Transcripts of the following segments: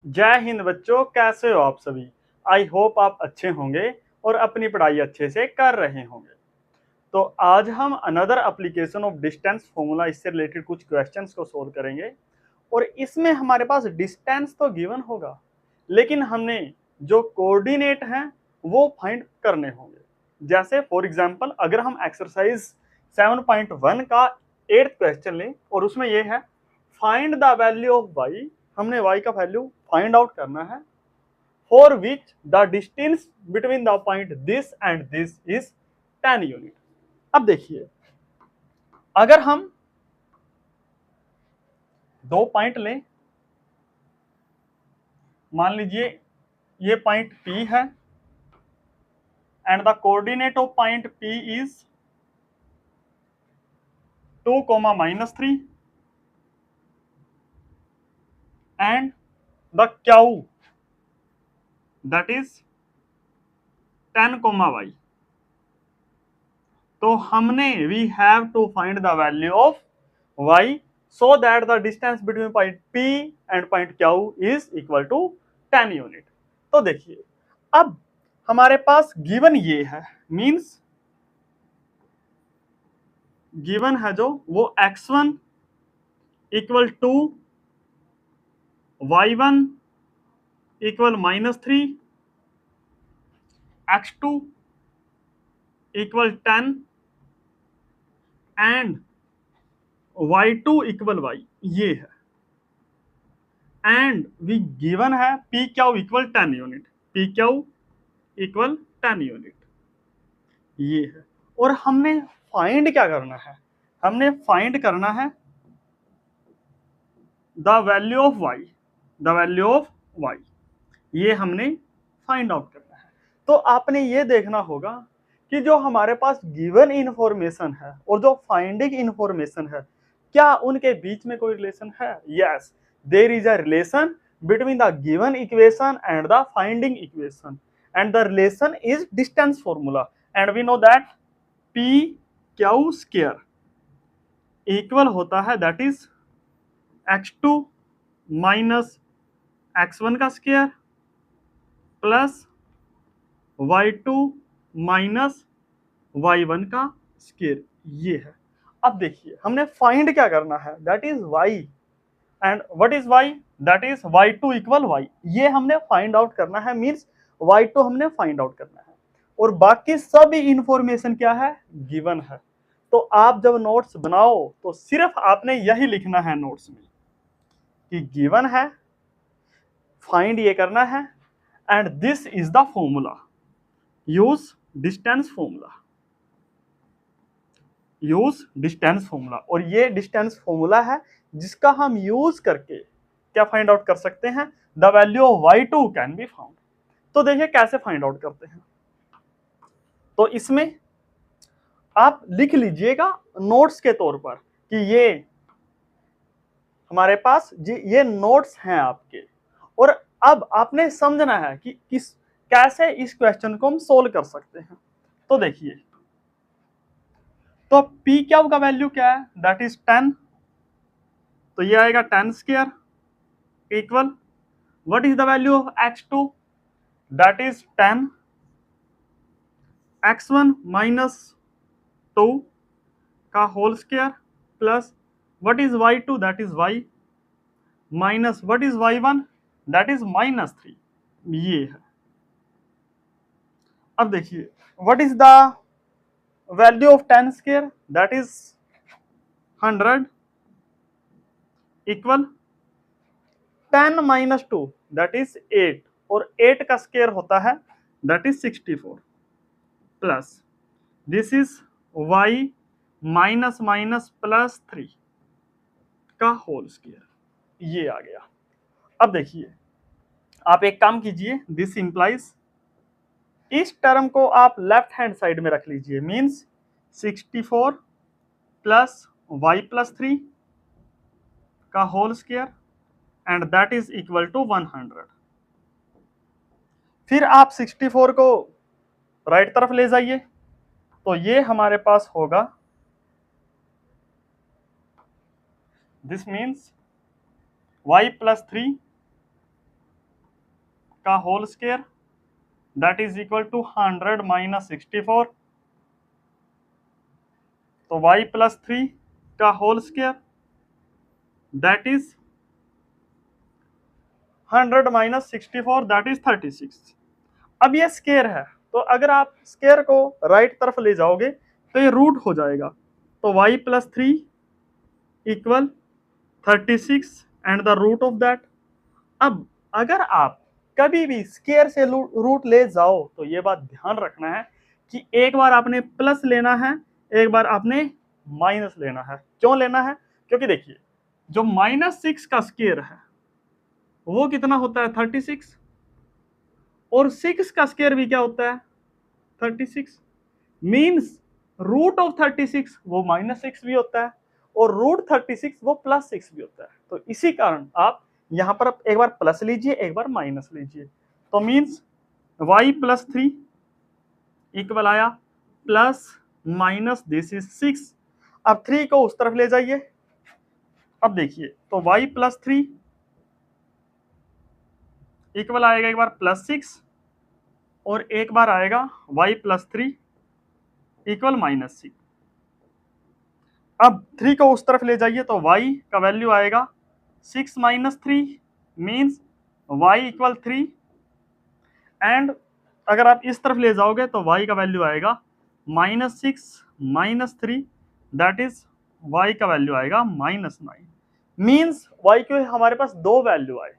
जय हिंद बच्चों, कैसे हो आप सभी। आई होप आप अच्छे होंगे और अपनी पढ़ाई अच्छे से कर रहे होंगे। तो आज हम another application of distance formula, इससे रिलेटेड कुछ क्वेश्चंस को सोल्व करेंगे। और इसमें हमारे पास डिस्टेंस तो गिवन होगा, लेकिन हमने जो कोऑर्डिनेट हैं वो फाइंड करने होंगे। जैसे फॉर एग्जांपल, अगर हम एक्सरसाइज 7.1 का 8th क्वेश्चन लें और उसमें ये है find the value of y, हमने y का वैल्यू फाइंड आउट करना है। For which the distance between the point this and this is 10 unit. अब देखिए, अगर हम दो पॉइंट लें, मान लीजिए ये पॉइंट P है and the coordinate of point P is 2, -3 and the Q that is 10, y। तो हमने we have to find the value of y so that the distance between point P and point Q is equal to 10 unit. तो देखिए, अब हमारे पास given ये है, means given है जो वो x1 equal to y1 equal -3, x2 equal 10 and y2 equal y, ये है। एंड वी गिवन है P Q equal 10 unit, P Q equal 10 unit, ये है। और हमने फाइंड क्या करना है, हमने फाइंड करना है the value of y, the value of y, ये हमने फाइंड आउट करना है। तो आपने ये देखना होगा कि जो हमारे पास गिवन इंफॉर्मेशन है और जो फाइंडिंग इंफॉर्मेशन है, क्या उनके बीच में कोई रिलेशन है। Yes, there is a relation between the given equation and the finding equation, and the relation is distance formula. And we know that P Q square equal होता है that is x2 minus x1 का square plus y2 minus y1 का square, ये है। अब देखिए, हमने find क्या करना है, that is y, and what is y, that is y2 equal y, ये हमने फाइंड आउट करना है, मींस y2 हमने फाइंड आउट करना है। और बाकी सभी इंफॉर्मेशन क्या है, गिवन है। तो आप जब नोट्स बनाओ तो सिर्फ आपने यही लिखना है नोट्स में कि गिवन है, फाइंड ये करना है, and this is the formula, use distance formula, use distance formula. और ये डिस्टेंस फॉर्मूला है जिसका हम यूज करके क्या फाइंड आउट कर सकते हैं, the value of y2 can be found. तो देखिए कैसे फाइंड आउट करते हैं। तो इसमें आप लिख लीजिएगा नोट्स के तौर पर कि ये हमारे पास ये नोट्स हैं आपके। और अब आपने समझना है कि कैसे इस क्वेश्चन को हम सोल्व कर सकते हैं। तो देखिए, तो पी क्या का वैल्यू क्या है, दैट इज 10, तो ये आएगा 10 square equal what is the value of x2, that is 10, x1 minus 2 का whole square plus what is y2, that is y, minus what is y1, that is -3, ये है। अब देखिए, what is the value of 10 square, that is 100 equal 10 minus 2 that is 8, और 8 का square होता है that is 64 plus this is y minus minus plus 3 का whole square, ये आ गया। अब देखिए, आप एक काम कीजिए, दिस इंप्लाइज, इस टर्म को आप लेफ्ट हैंड साइड में रख लीजिए, मींस 64 प्लस y प्लस 3 का whole square and that is equal to 100। फिर आप 64 को राइट तरफ ले जाइए, तो ये हमारे पास होगा, दिस मीन्स y प्लस 3 का whole square that is equal to 100 minus 64, तो y प्लस 3 का whole square that is 100 minus 64 that is 36। अब ये स्क्वायर है, तो अगर आप स्क्वायर को राइट तरफ ले जाओगे तो ये रूट हो जाएगा, तो y plus 3 equal 36 and the root of that. अब अगर आप कभी भी स्क्वायर से रूट ले जाओ तो ये बात ध्यान रखना है कि एक बार आपने प्लस लेना है, एक बार आपने माइनस लेना है। क्यों लेना है? क्योंकि देखिए जो -6 का स्क्वायर है वो कितना होता है 36, और 6 का स्क्वायर भी क्या होता है 36, मीन्स रूट ऑफ 36 वो -6 भी होता है और रूट 36 वो +6 भी होता है। तो इसी कारण आप यहां पर एक बार प्लस लीजिए, एक बार माइनस लीजिए, तो मीन्स y प्लस 3 इक्वल आया प्लस माइनस दिस इज 6। अब 3 को उस तरफ ले जाइए, अब देखिए तो y प्लस 3 इक्वल आएगा एक बार +6 और एक बार आएगा y प्लस 3 इक्वल -6। अब 3 को उस तरफ ले जाइए तो y का वैल्यू आएगा 6 minus 3 means y equal 3, and अगर आप इस तरफ ले जाओगे तो y का वैल्यू आएगा -6 माइनस 3 दैट इज y का वैल्यू आएगा -9। मीन्स y के हमारे पास दो वैल्यू आए,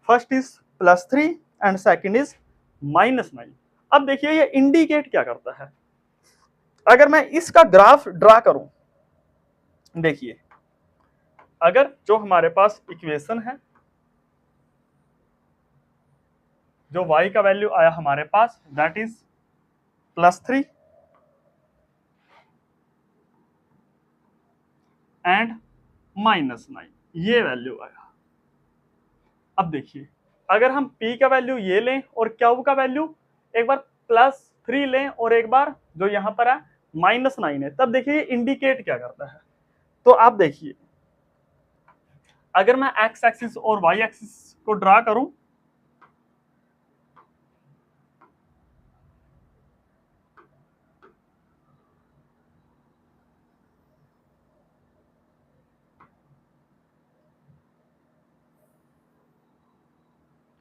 first is +3 and second is -9। अब देखिए ये इंडिकेट क्या करता है, अगर मैं इसका ग्राफ ड्रा करूं, देखिए अगर जो हमारे पास इक्वेशन है, जो y का वैल्यू आया हमारे पास दैट इज +3 एंड -9, ये वैल्यू आया। अब देखिए अगर हम p का वैल्यू ये लें और q का वैल्यू एक बार +3 लें और एक बार जो यहां पर है -9 है, तब देखिए इंडिकेट क्या करता है। तो आप देखिए अगर मैं x एक्सिस और y एक्सिस को ड्रा करूं,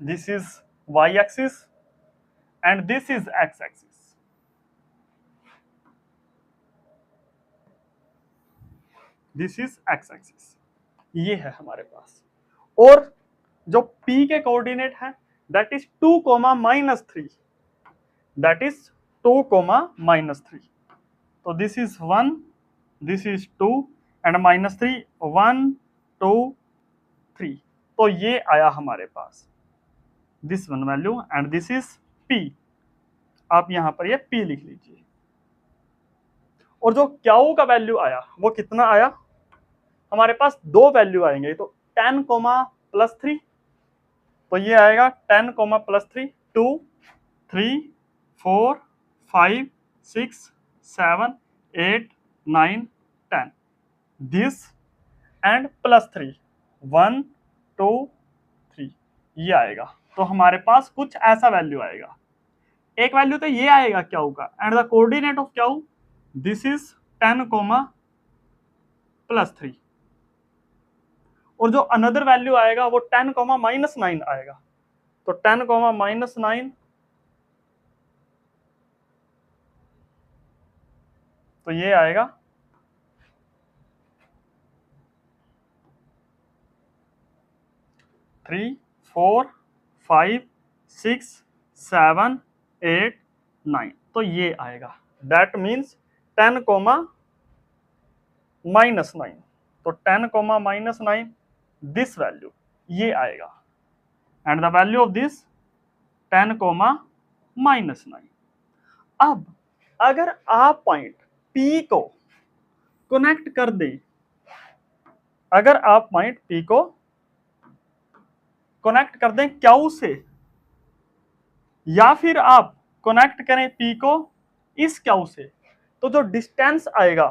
this is y axis and this is x axis, this is x axis, ये है हमारे पास। और जो p के कोऑर्डिनेट है दैट इज 2, -3, दैट इज 2, -3, तो this is 1, this is 2 and -3, 1 2 3, तो ये आया हमारे पास this one value and this is p। आप यहां पर ये p लिख लीजिए। और जो q का वैल्यू आया वो कितना आया, हमारे पास दो वैल्यू आएंगे, तो 10, +3, तो ये आएगा 10, +3, 2 3 4 5 6 7 8 9 10, दिस एंड +3 1 2 3, ये आएगा। तो हमारे पास कुछ ऐसा वैल्यू आएगा, एक वैल्यू तो ये आएगा क्यू का and the coordinate of Q this is 10, +3, और जो अनदर वैल्यू आएगा वो 10, -9 आएगा, तो 10, -9, तो ये आएगा 3 4 5 6 7 8 9, तो ये आएगा दैट मीन्स 10, -9, तो 10, -9 दिस वैल्यू ये आएगा and the value of this 10, -9। अब अगर आप पॉइंट P को कनेक्ट कर दें, अगर आप पॉइंट P को कनेक्ट कर दें Q से, या फिर आप कनेक्ट करें P को इस Q से, तो जो डिस्टेंस आएगा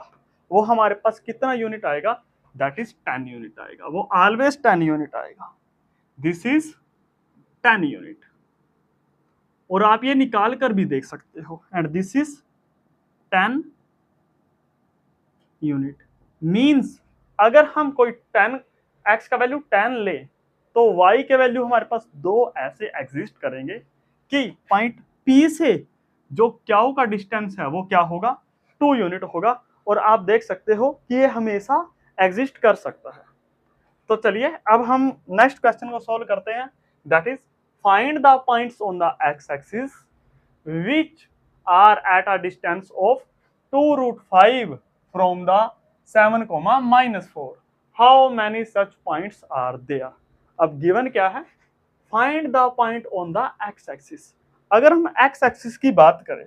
वो हमारे पास कितना यूनिट आएगा, दैट इज 10 यूनिट आएगा, वो ऑलवेज 10 यूनिट आएगा, दिस इज 10 यूनिट। और आप ये निकाल कर भी देख सकते हो। And this is 10 unit. Means अगर हम कोई 10 x का वैल्यू 10 ले तो y के वैल्यू हमारे पास दो ऐसे एग्जिस्ट करेंगे कि पॉइंट P से जो क्याऊ का डिस्टेंस है वो क्या होगा, 2 यूनिट होगा। और आप देख सकते हो कि ये हमेशा एग्जिस्ट कर सकता है। तो चलिए अब हम नेक्स्ट क्वेश्चन को सॉल्व करते हैं, that is find the points on the X axis which are at a distance of 2√5 from the 7, -4. How many such points are there? अब गिवन क्या है, find the point on the X axis. अगर हम X axis की बात करें,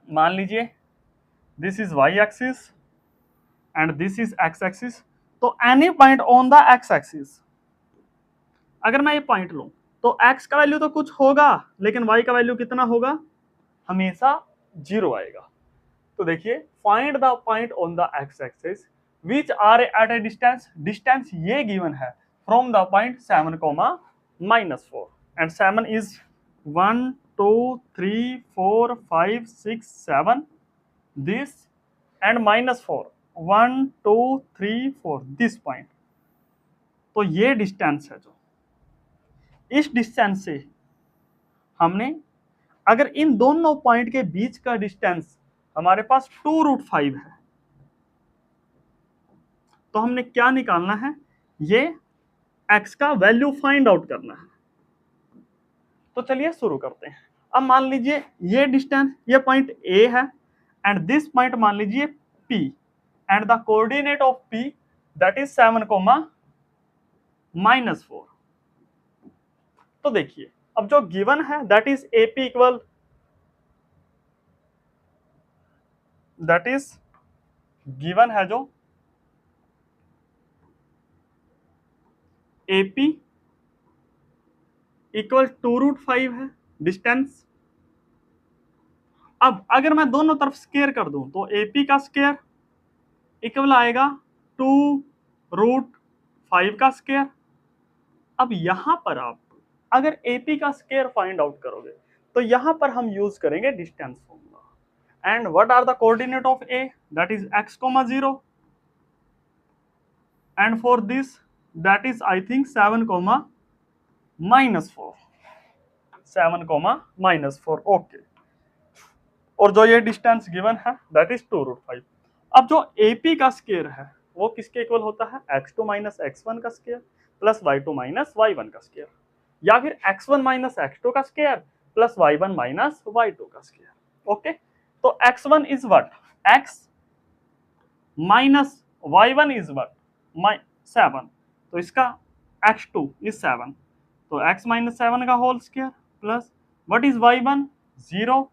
मान लीजिए this is Y axis and this is X axis, तो any point on the X axis, अगर मैं ये पॉइंट लूं तो x का वैल्यू तो कुछ होगा लेकिन y का वैल्यू कितना होगा, हमेशा 0 आएगा। तो देखिए find the point on the X axis which are at a distance, distance ये गिवन है from the point 7, -4 and 7 is 1 2 3 4 5 6 7 this and -4 1 2 3 4 this point. तो ये डिस्टेंस है, जो इस डिस्टेंस से हमने अगर इन दोनों पॉइंट के बीच का डिस्टेंस हमारे पास 2√5 है तो हमने क्या निकालना है, ये x का वैल्यू फाइंड आउट करना है। तो चलिए शुरू करते हैं। अब मान लीजिए ये डिस्टेंस, ये पॉइंट A है एंड दिस पॉइंट मान लीजिए P and the coordinate of P that is 7, -4। तो देखिए अब जो गिवन है that is AP equal, that is given है जो AP इक्वल 2√5 है डिस्टेंस। अब अगर मैं दोनों तरफ स्केयर कर दूं तो AP का स्केयर इक्वल आएगा 2√5 का स्केयर। अब यहां पर आप अगर AP का स्केयर फाइंड आउट करोगे तो यहां पर हम यूज करेंगे distance formula. And what are the coordinate of A, that is x, 0 and for this that is I think 7, -4 7, -4 okay. और जो ये डिस्टेंस गिवन है दैट इज 2√5। अब जो AP का स्केयर है वो किसके इक्वल होता है, x2 - x1 का स्केयर प्लस y2 - y1 का स्केयर, या फिर x1 - x2 का स्केयर प्लस y1 - y2 का स्केयर। ओके, तो x1 is what, x minus y1 is what, 7, तो इसका x2 इज 7, तो x - 7 का whole square plus what is y1 0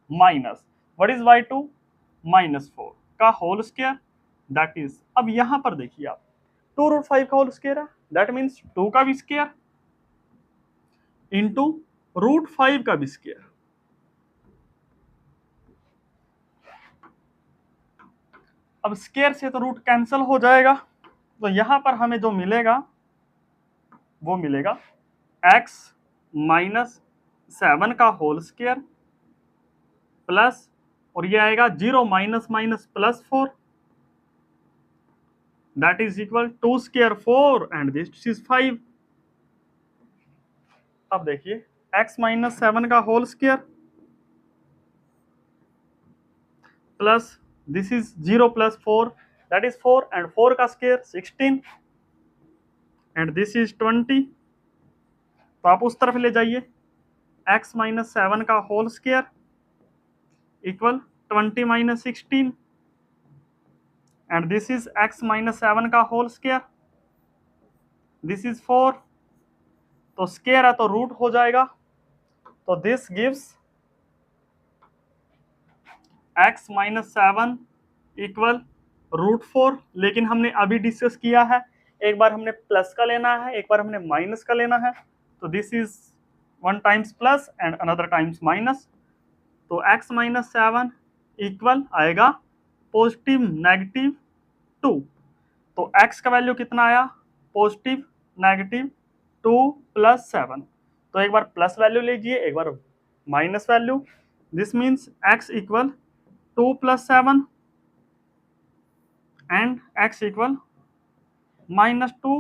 minus what is y2 -4 का होल स्केयर दैट इज, अब यहां पर देखिए आप 2√5 का होल स्केयर है दैट मीन्स 2 का भी स्केयर इंटू √5 का भी स्केयर। अब स्केयर से तो रूट कैंसिल हो जाएगा, तो यहां पर हमें जो मिलेगा वो मिलेगा x - 7 का होल स्केयर प्लस, और ये आएगा 0 - +4 that is equal 2 square 4 and this is 5। अब देखिए x - 7 का whole square plus this is 0 + 4 that is 4 and 4 का स्केयर 16 एंड दिस इज 20। तो आप उस तरफ ले जाइए, x - 7 का whole square equal 20 - 16 and this is x - 7 का होल स्केयर, दिस इज 4, तो स्केयर है तो रूट हो जाएगा, तो दिस गिव्स x - 7 इक्वल √4। लेकिन हमने अभी डिस्कस किया है, एक बार हमने प्लस का लेना है, एक बार हमने माइनस का लेना है, तो this is 1 times plus and another times minus, तो x - 7 इक्वल आएगा पॉजिटिव -2। तो x का वैल्यू कितना आया, पॉजिटिव -2 + 7। तो एक बार प्लस वैल्यू लीजिए, एक बार minus value. This means x equal 2 plus 7 and x equal minus 2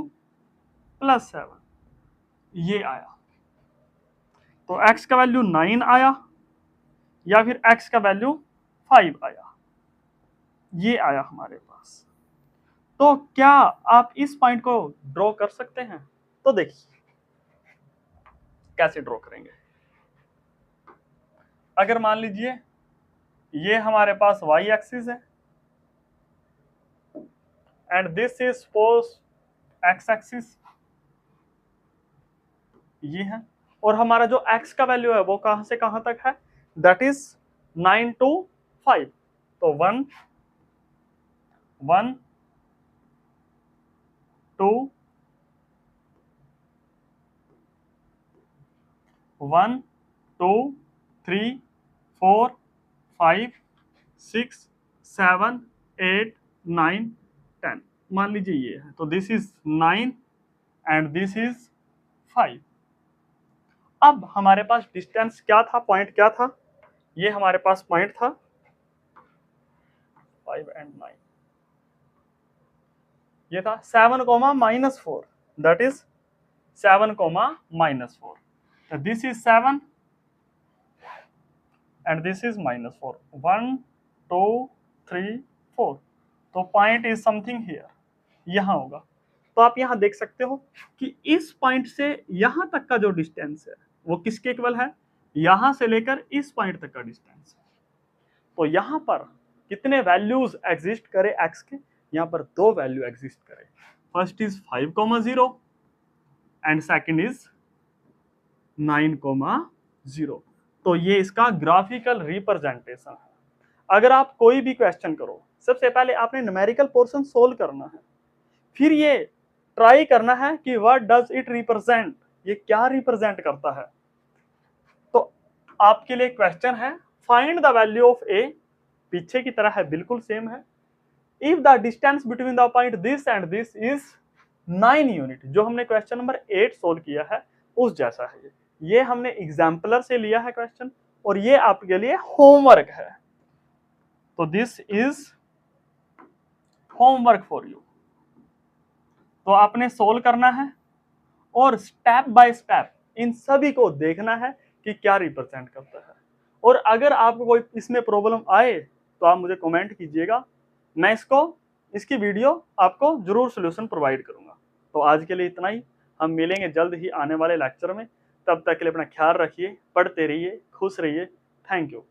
plus 7, ये आया। तो x का वैल्यू 9 आया या फिर x का वैल्यू 5 आया, ये आया हमारे पास। तो क्या आप इस पॉइंट को ड्रॉ कर सकते हैं? तो देखिए कैसे ड्रॉ करेंगे। अगर मान लीजिए ये हमारे पास y एक्सिस है and this is suppose x axis, ये है, और हमारा जो x का वैल्यू है वो कहां से कहां तक है, दैट इज 9 to 5। तो 1 1 2 1 2 3 4 5 6 7 8 9 10, मान लीजिए ये है। तो this is 9 and this is 5। अब हमारे पास डिस्टेंस क्या था, पॉइंट क्या था, ये हमारे पास पॉइंट था 5 and 9, ये था 7, -4, that is 7, -4। This is 7 and this is -4, 1 2 3 4। तो पॉइंट इज समथिंग हियर, यहां होगा। तो आप यहां देख सकते हो कि इस पॉइंट से यहां तक का जो डिस्टेंस है वो किसके इक्वल है, यहां से लेकर इस पॉइंट तक का डिस्टेंस। तो यहां पर कितने वैल्यूज एग्जिस्ट करे x के, यहां पर 2 वैल्यू एग्जिस्ट करे। First is 5,0 and second is 9,0। तो ये इसका ग्राफिकल रिप्रेजेंटेशन है। अगर आप कोई भी क्वेश्चन करो, सबसे पहले आपने न्यूमेरिकल पोर्शन सोल्व करना है, फिर ये ट्राई करना है कि व्हाट डज इट रिप्रेजेंट, ये क्या रिप्रेजेंट करता है। तो आपके लिए क्वेश्चन है find the value of a, पीछे की तरह है, बिल्कुल सेम है। If the distance between the point this and this is 9 unit, जो हमने क्वेश्चन नंबर 8 सोल्व किया है उस जैसा है ये हमने एग्जाम्पलर से लिया है क्वेश्चन, और ये आपके लिए होमवर्क है। तो this is homework for you. तो आपने सोल्व करना है और स्टेप बाय स्टेप इन सभी को देखना है कि क्या रिप्रेजेंट करता है। और अगर आपको कोई इसमें प्रॉब्लम आए तो आप मुझे कमेंट कीजिएगा, मैं इसकी वीडियो आपको जरूर सॉल्यूशन प्रोवाइड करूंगा। तो आज के लिए इतना ही, हम मिलेंगे जल्द ही आने वाले लेक्चर में। तब तक के लिए अपना ख्याल रखिए, पढ़ते रहिए, खुश रहिए। Thank you.